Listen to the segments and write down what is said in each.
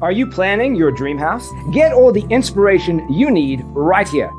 Are you planning your dream house? Get all the inspiration you need right here.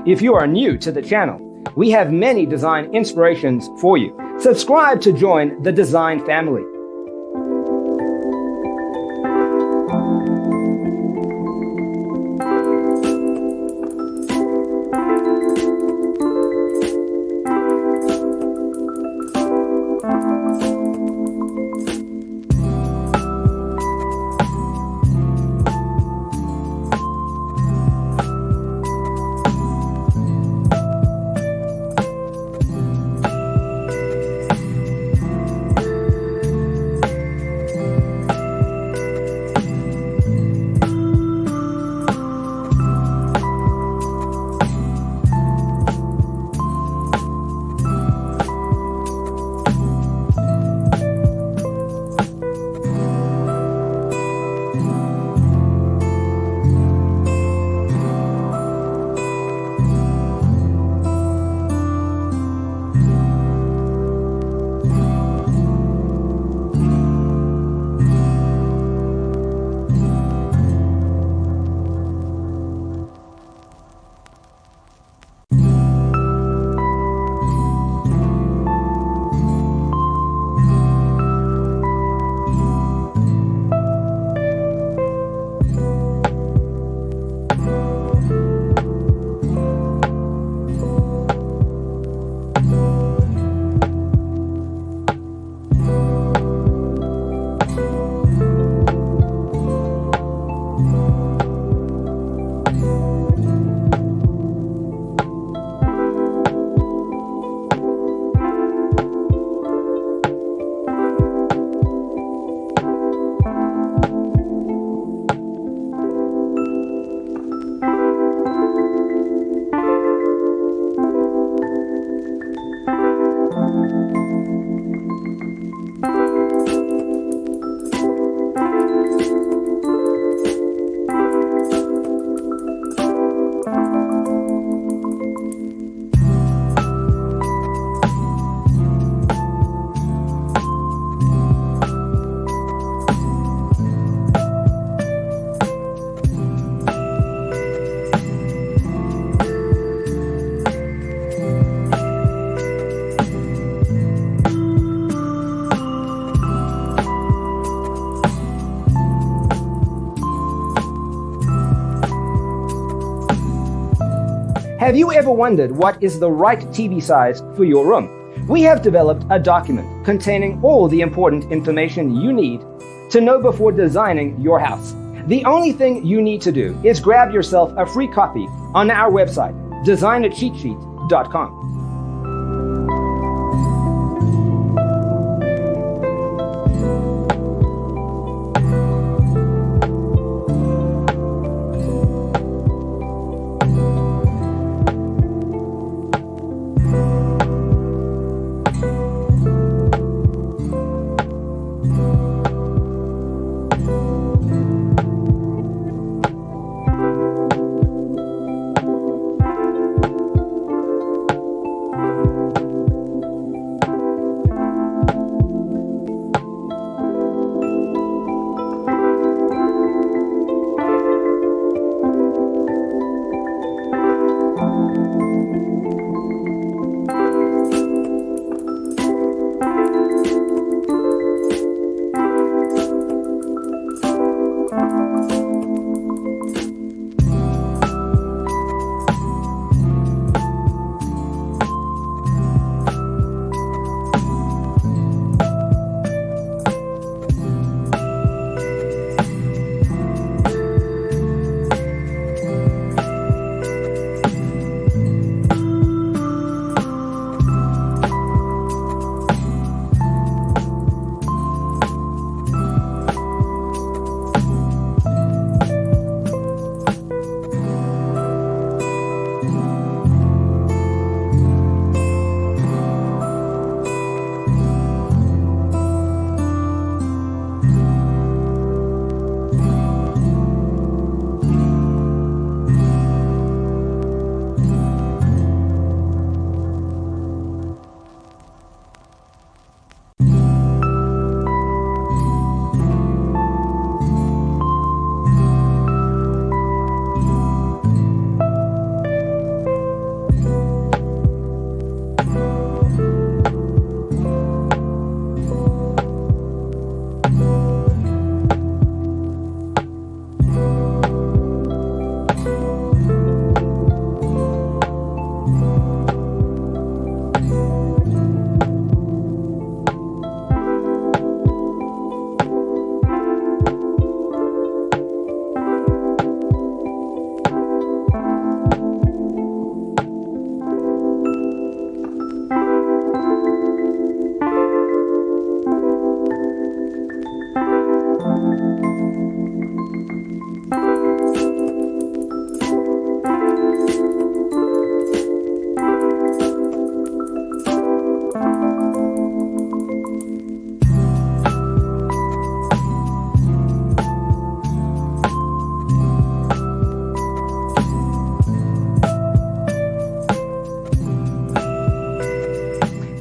If you are new to the channel, we have many design inspirations for you. Subscribe to join the design family. Have you ever wondered what is the right TV size for your room? We have developed a document containing all the important information you need to know before designing your house. The only thing you need to do is grab yourself a free copy on our website, designercheatsheet.com.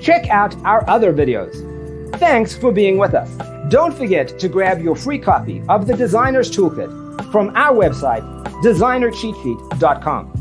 Check out our other videos. Thanks for being with us. Don't forget to grab your free copy of the Designer's Toolkit from our website, designercheatsheet.com.